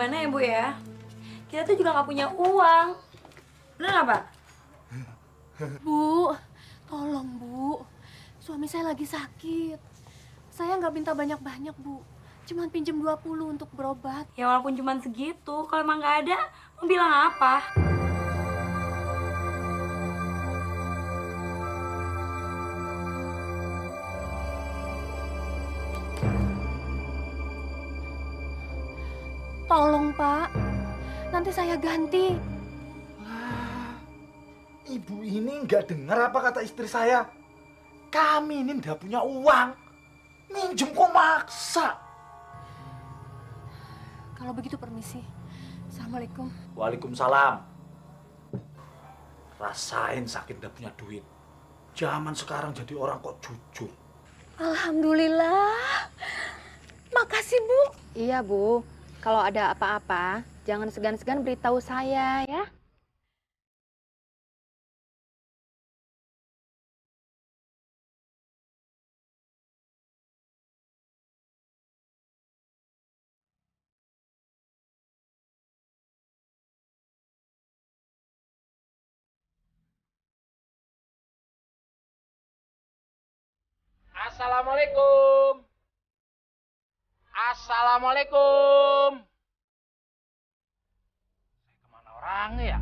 gimana ya Bu ya? Kita tuh juga nggak punya uang. Bener nggak Pak? Bu, tolong Bu. Suami saya lagi sakit. Saya nggak minta banyak-banyak, Bu. Cuman pinjem 20 untuk berobat. Ya walaupun cuma segitu, kalau emang nggak ada, mau bilang apa? Tolong, Pak. Nanti saya ganti. Ibu ini nggak dengar apa kata istri saya. Kami ini nggak punya uang. Minjem kok maksa. Kalau begitu permisi. Assalamualaikum. Waalaikumsalam. Rasain sakit nggak punya duit. Zaman sekarang jadi orang kok jujur. Alhamdulillah. Makasih, Bu. Iya, Bu. Kalau ada apa-apa, jangan segan-segan beritahu saya ya. Assalamualaikum. Assalamualaikum. Saya kemana orangnya ya?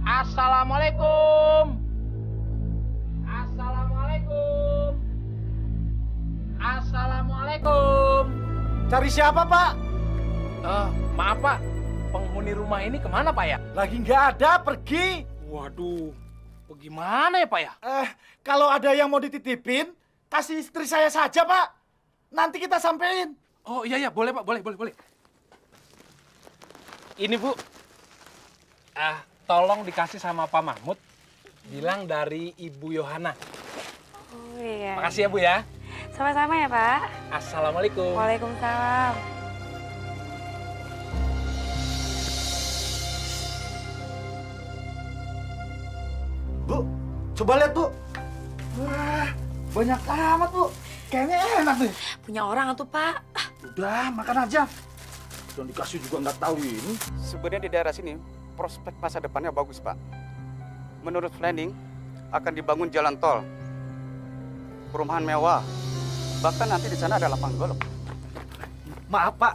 Assalamualaikum. Assalamualaikum. Assalamualaikum. Cari siapa, Pak? Maaf Pak, penghuni rumah ini kemana Pak ya? Lagi nggak ada, pergi. Waduh, bagaimana ya Pak ya? Kalau ada yang mau dititipin, kasih istri saya saja, Pak. Nanti kita sampein. Oh iya boleh Pak, boleh. Ini Bu, tolong dikasih sama Pak Mahmud, bilang dari Ibu Yohana. Oh iya. Makasih ya Bu ya. Sama-sama ya Pak. Assalamualaikum. Waalaikumsalam. Bu, coba lihat, Bu. Wah, banyak amat, Bu. Kayaknya enak nih. Punya orang tuh Pak. Udah, makan aja. Dan dikasih juga nggak tahu ini. Sebenarnya di daerah sini prospek masa depannya bagus, Pak. Menurut planning akan dibangun jalan tol, perumahan mewah, bahkan nanti di sana ada lapangan golf. Maaf, Pak.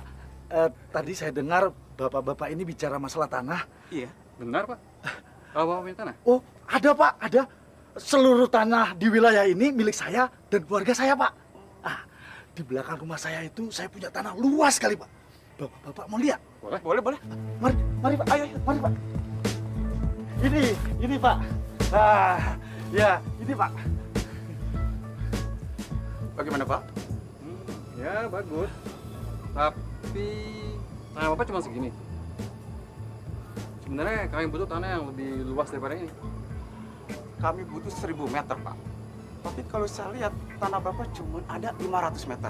Tadi saya dengar bapak-bapak ini bicara masalah tanah. Iya, benar, Pak. Bapak punya tanah? Oh, ada, Pak. Ada. Seluruh tanah di wilayah ini milik saya dan keluarga saya, Pak. Di belakang rumah saya itu saya punya tanah luas sekali, Pak. Bapak mau lihat? Boleh. Mari, Pak. Ayo, mari, Pak. Ini, Pak. Ya, ini, Pak. Bagaimana, Pak? Ya, bagus. Tapi tanah Bapak cuma segini. Sebenarnya kami butuh tanah yang lebih luas daripada ini. Kami butuh 1000 meter, Pak. Tapi kalau saya lihat tanah Bapak cuma ada 500 meter.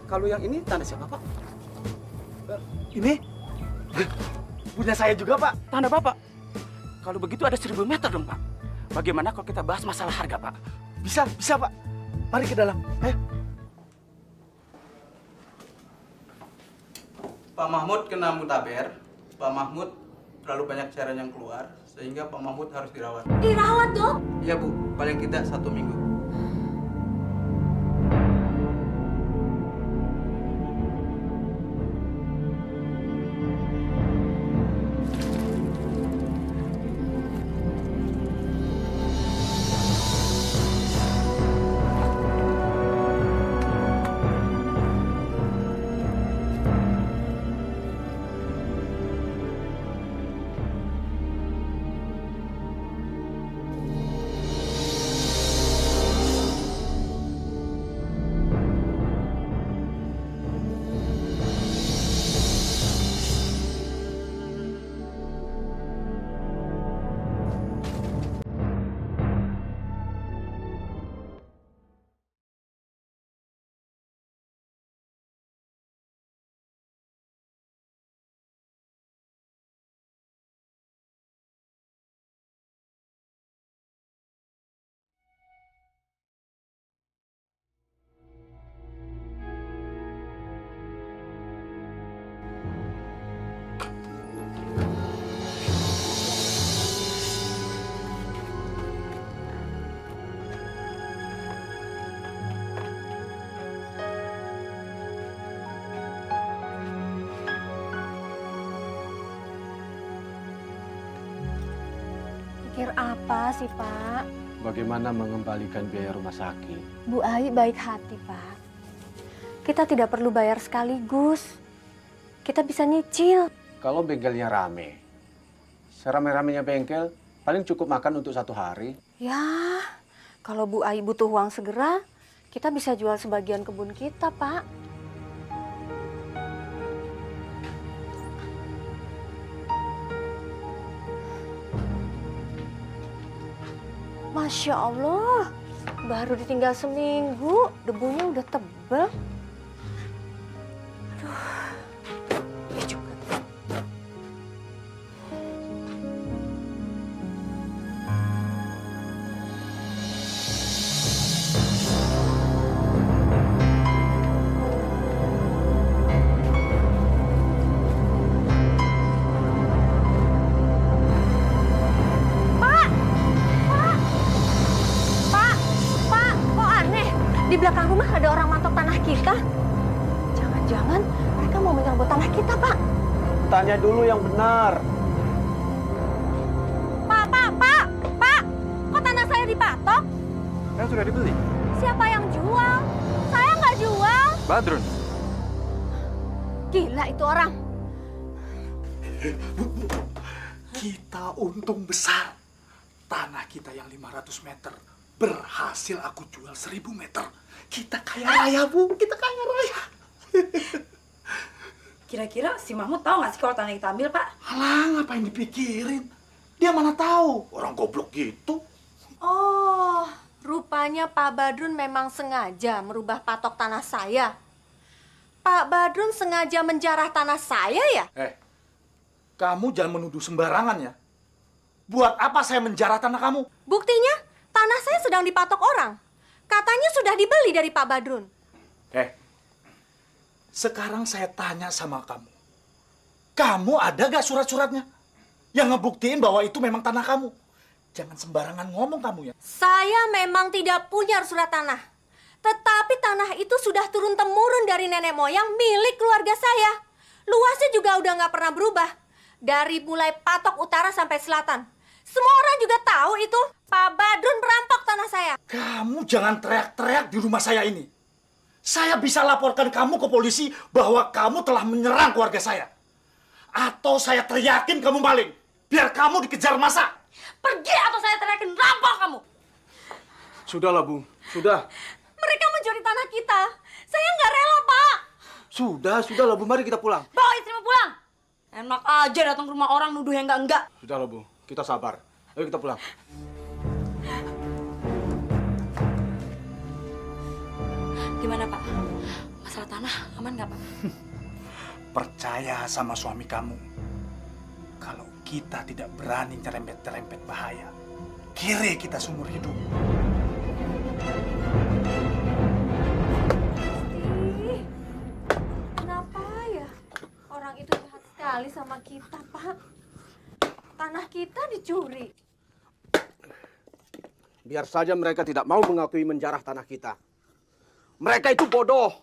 Kalau yang ini tanah siapa, Pak? Ini punya saya juga, Pak. Tanah Bapak. Kalau begitu ada 1000 meter dong, Pak. Bagaimana kalau kita bahas masalah harga, Pak? Bisa, Pak. Mari ke dalam. Ayo. Pak Mahmud kena mutaber. Pak Mahmud terlalu banyak cairan yang keluar, sehingga Pak Mahmud harus dirawat. Dirawat, Dok? Iya, Bu. Paling tidak 1 minggu. Mikir apa sih, Pak? Bagaimana mengembalikan biaya rumah sakit? Bu Ai baik hati, Pak. Kita tidak perlu bayar sekaligus. Kita bisa nyicil. Kalau bengkelnya rame, serame-ramenya bengkel, paling cukup makan untuk 1 hari. Ya, kalau Bu Ai butuh uang segera, kita bisa jual sebagian kebun kita, Pak. Masya Allah, baru ditinggal seminggu, debunya udah tebel. Aduh, ya juga. Pak, kok aneh? Di belakang rumah ada orang mantok tanah kita. Jangan-jangan mereka mau menyerbu tanah kita, Pak. Tanya dulu yang benar. Pak, kok tanah saya dipatok? Kan sudah dibeli. Siapa yang jual? Saya nggak jual. Badrun. Gila itu orang. Kita untung besar. Tanah kita yang 500 meter berhasil aku jual 1000 meter. Kita kaya raya, Bu. Kita kaya raya. Kira-kira si Mahmud tahu nggak sih kalau tanah kita ambil, Pak? Alah, ngapain dipikirin? Dia mana tahu? Orang goblok gitu. Oh, rupanya Pak Badrun memang sengaja merubah patok tanah saya. Pak Badrun sengaja menjarah tanah saya ya? Kamu jangan menuduh sembarangan ya. Buat apa saya menjarah tanah kamu? Buktinya, tanah saya sedang dipatok orang. Katanya sudah dibeli dari Pak Badrun. Sekarang saya tanya sama kamu. Kamu ada gak surat-suratnya? Yang ngebuktiin bahwa itu memang tanah kamu. Jangan sembarangan ngomong kamu ya. Saya memang tidak punya surat tanah. Tetapi tanah itu sudah turun-temurun dari nenek moyang milik keluarga saya. Luasnya juga udah nggak pernah berubah. Dari mulai patok utara sampai selatan. Semua orang juga tahu itu. Pak Badrun merampok tanah saya. Kamu jangan teriak-teriak di rumah saya ini. Saya bisa laporkan kamu ke polisi bahwa kamu telah menyerang keluarga saya. Atau saya teriakin kamu maling. Biar kamu dikejar masa. Pergi atau saya teriakin rampok kamu. Sudahlah, Bu. Sudah. Mereka mencuri tanah kita. Saya nggak rela, Pak. Sudahlah, Bu. Mari kita pulang. Bawa istrimu pulang. Enak aja datang ke rumah orang nuduh yang enggak. Sudahlah, Bu. Kita sabar. Ayo kita pulang. Gimana, Pak? Masalah tanah aman nggak, Pak? Percaya sama suami kamu. Kalau kita tidak berani nyerempet-nyerempet bahaya, kiri kita seumur hidup. Ih, kenapa ya? Orang itu jahat sekali sama kita, Pak. Tanah kita dicuri. Biar saja mereka tidak mau mengakui menjarah tanah kita. Mereka itu bodoh.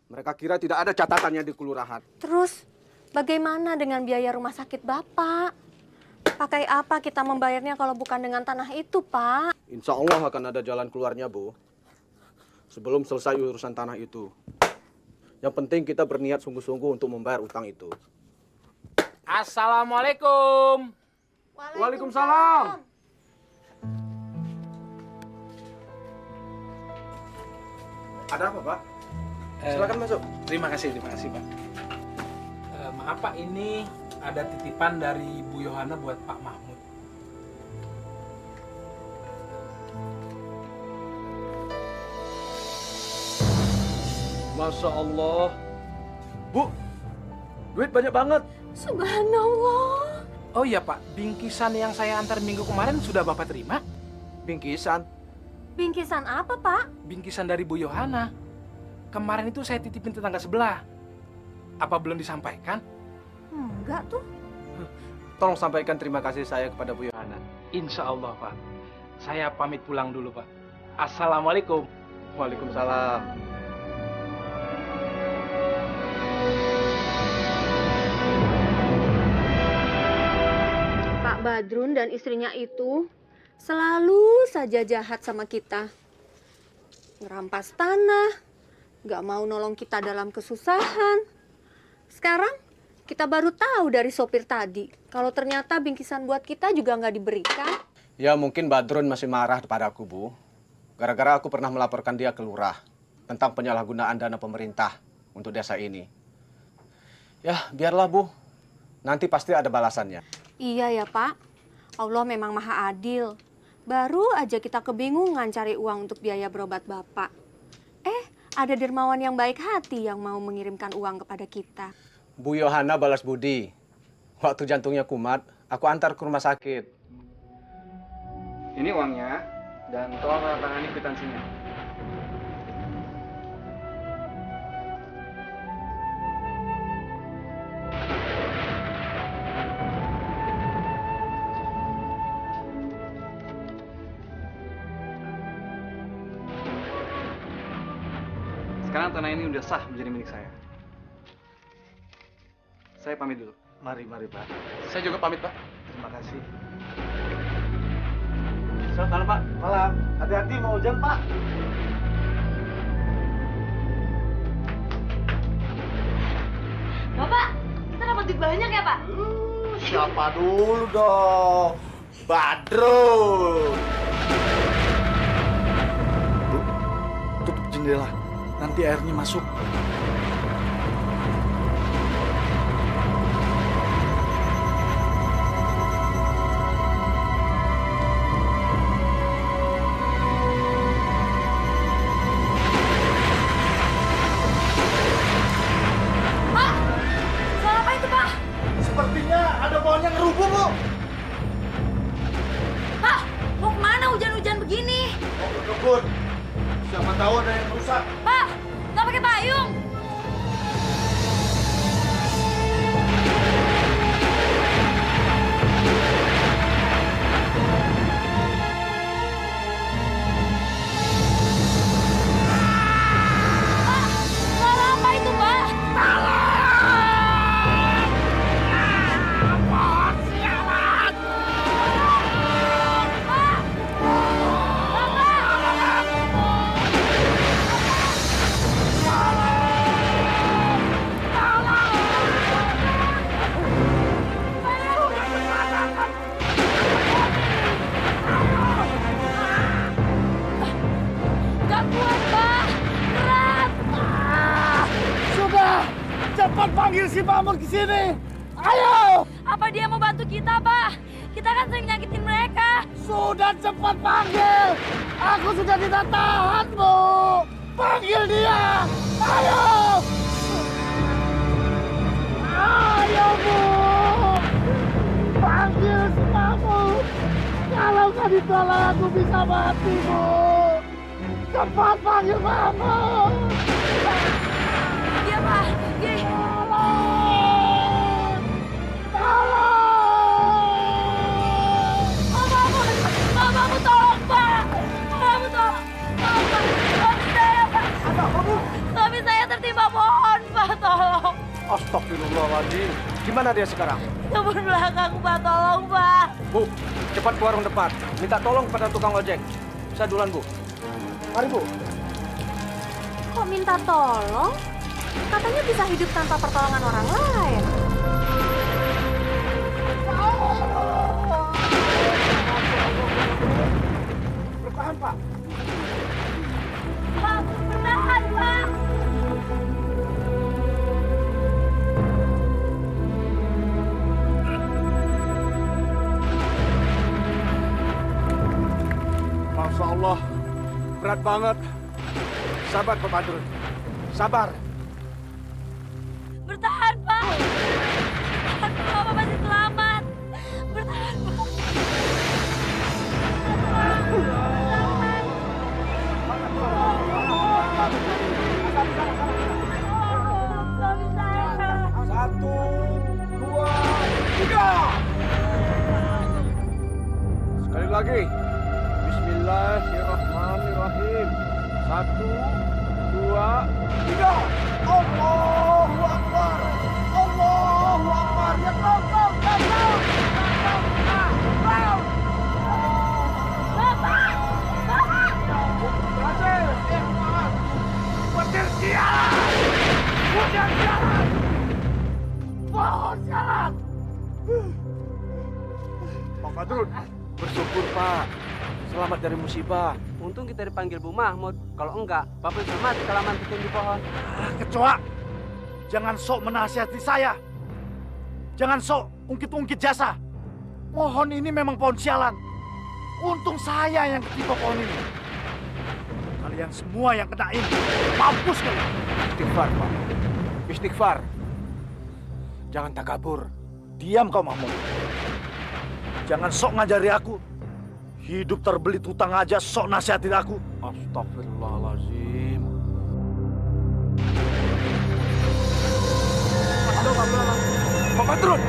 Mereka kira tidak ada catatannya di kelurahan. Terus, bagaimana dengan biaya rumah sakit Bapak? Pakai apa kita membayarnya kalau bukan dengan tanah itu, Pak? Insya Allah akan ada jalan keluarnya, Bu. Sebelum selesai urusan tanah itu. Yang penting kita berniat sungguh-sungguh untuk membayar utang itu. Assalamualaikum. Waalaikumsalam. Ada apa, Pak? Silakan masuk. Terima kasih Pak. Maaf Pak, ini ada titipan dari Bu Yohana buat Pak Mahmud. Masya Allah. Bu, duit banyak banget. Subhanallah. Oh iya Pak, bingkisan yang saya antar minggu kemarin sudah Bapak terima? Bingkisan. Bingkisan apa, Pak? Bingkisan dari Bu Yohana. Kemarin itu saya titipin tetangga sebelah. Apa belum disampaikan? Enggak tuh. Tolong sampaikan terima kasih saya kepada Bu Yohana. Insya Allah Pak. Saya pamit pulang dulu Pak. Assalamualaikum. Waalaikumsalam. Pak Badrun dan istrinya itu selalu saja jahat sama kita. Ngerampas tanah, gak mau nolong kita dalam kesusahan. Sekarang kita baru tahu dari sopir tadi kalau ternyata bingkisan buat kita juga nggak diberikan. Ya mungkin Badrun masih marah padaku, Bu. Gara-gara aku pernah melaporkan dia ke lurah tentang penyalahgunaan dana pemerintah untuk desa ini. Ya, biarlah, Bu. Nanti pasti ada balasannya. Iya ya, Pak. Allah memang maha adil. Baru aja kita kebingungan cari uang untuk biaya berobat Bapak. Ada dermawan yang baik hati yang mau mengirimkan uang kepada kita. Bu Yohana balas budi. Waktu jantungnya kumat, aku antar ke rumah sakit. Ini uangnya, dan tolong tangani kwitansinya. Sekarang tanah ini udah sah menjadi milik saya. Saya pamit dulu. Mari, Pak. Saya juga pamit, Pak. Terima kasih. Selamat malam, Pak. Malam. Hati-hati mau hujan, Pak. Bapak, kita dapat duit banyak ya, Pak? Siapa dulu dong? Badrun. Bu, tutup jendela. Nanti airnya masuk. Sepertinya ada pohon yang rubuh, Bu. Pak, mau kemana hujan-hujan begini? Mau ke kebun. Siapa tahu ada yang rusak. Pak, nggak pakai payung. Pak, salah apa itu, Pak? Gak kuat, Pak. Berat. Sudah, cepat panggil si Mamun ke sini. Ayo. Apa dia mau bantu kita, Pak? Kita kan sering nyakitin mereka. Sudah cepat panggil. Aku sudah tidak tahan, Bu. Panggil dia. Ayo. Ayo, Bu. Panggil si Mamun. Kalau nggak ditolong aku bisa mati, Bu. Cepat panggil Mamun. Iya, Pak. Iya. Tolong. Tolong. Pak Mamun, tolong, Pak. Pak Mamun, tolong. Tolong, Pak. Suami saya, Pak. Suami saya tertimpa pohon, Pak. Tolong. Astagfirullahaladzim. Gimana dia sekarang? Kebun belakang, Pak. Tolong, Pak. Bu, cepat ke warung depan. Minta tolong pada tukang ojek. Saya duluan, Bu. Mari, Bu. Kok minta tolong? Katanya bisa hidup tanpa pertolongan orang lain. Bertahan, Pak. Pak, bertahan, Pak. Masya Allah, berat banget. Sabar, Pak Badrun. Sabar. Bertahan, Pak. Bertahan, Pak. Bapak masih selamat. Bertahan, Pak. Suami saya. 1, 2, 3. Sekali lagi. Bismillahirrahmanirrahim. 1, 2, 3. Allahu Akbar. Allahu Akbar. Ya Allah. Pak Badrun, bersyukur Pak. Selamat dari musibah. Untung kita dipanggil Bu Mahmud. Kalau enggak, Bapak bisa mati kalau mantikin di pohon. Kecoa, jangan sok menasihati saya. Jangan sok ungkit-ungkit jasa. Pohon ini memang pohon sialan. Untung saya yang ketimpa pohon ini. Kalian semua yang kena ini, mampus kalian. Istighfar, Pak. Istighfar. Jangan takabur. Diam kau Mahmud. Jangan sok ngajari aku. Hidup terbelit hutang aja sok nasihatin aku. Astagfirullahaladzim. Pak Badrun.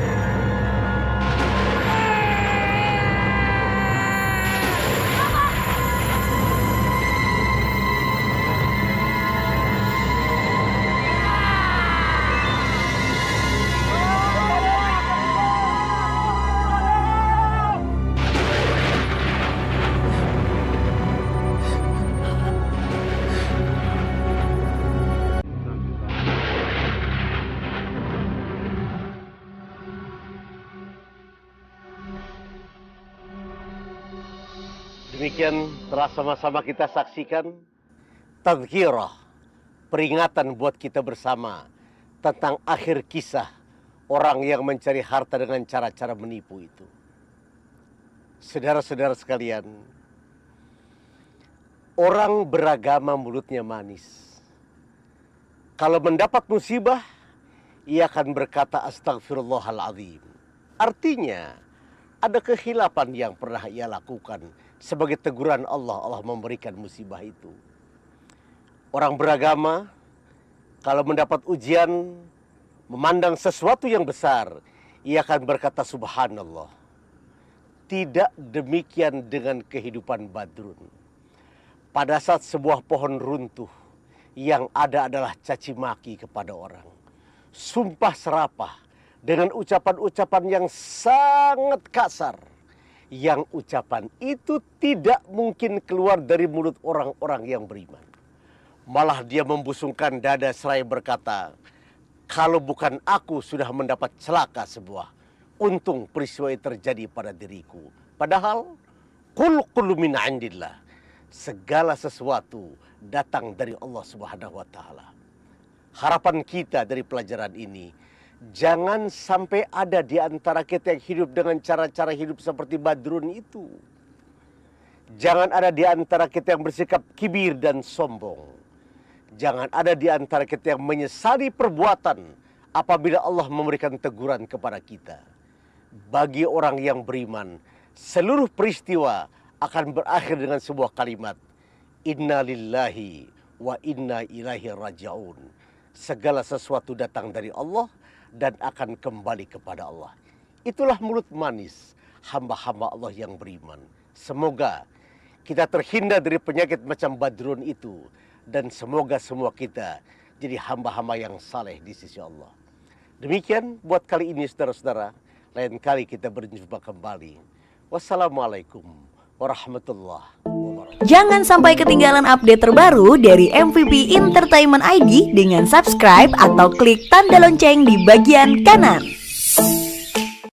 Demikian telah sama-sama kita saksikan tadhkirah, peringatan buat kita bersama tentang akhir kisah orang yang mencari harta dengan cara-cara menipu itu. Saudara-saudara sekalian, orang beragama mulutnya manis. Kalau mendapat musibah, ia akan berkata astagfirullahaladzim. Artinya, ada kekhilafan yang pernah ia lakukan. Sebagai teguran Allah, Allah memberikan musibah itu. Orang beragama, kalau mendapat ujian, memandang sesuatu yang besar, ia akan berkata subhanallah. Tidak demikian dengan kehidupan Badrun. Pada saat sebuah pohon runtuh, yang ada adalah caci maki kepada orang. Sumpah serapah dengan ucapan-ucapan yang sangat kasar. Yang ucapan itu tidak mungkin keluar dari mulut orang-orang yang beriman. Malah dia membusungkan dada seraya berkata, kalau bukan aku sudah mendapat celaka sebuah. Untung peristiwa itu terjadi pada diriku. Padahal, kullu min indillah. Segala sesuatu datang dari Allah Subhanahu wa Ta'ala. Harapan kita dari pelajaran ini, jangan sampai ada di antara kita yang hidup dengan cara-cara hidup seperti Badrun itu. Jangan ada di antara kita yang bersikap kibir dan sombong. Jangan ada di antara kita yang menyesali perbuatan apabila Allah memberikan teguran kepada kita. Bagi orang yang beriman, seluruh peristiwa akan berakhir dengan sebuah kalimat. Inna lillahi wa inna ilaihi raji'un. Segala sesuatu datang dari Allah dan akan kembali kepada Allah. Itulah mulut manis hamba-hamba Allah yang beriman. Semoga kita terhindar dari penyakit macam Badrun itu. Dan semoga semua kita jadi hamba-hamba yang saleh di sisi Allah. Demikian buat kali ini saudara-saudara. Lain kali kita berjumpa kembali. Wassalamualaikum warahmatullahi wabarakatuh. Jangan sampai ketinggalan update terbaru dari MVP Entertainment ID dengan subscribe atau klik tanda lonceng di bagian kanan.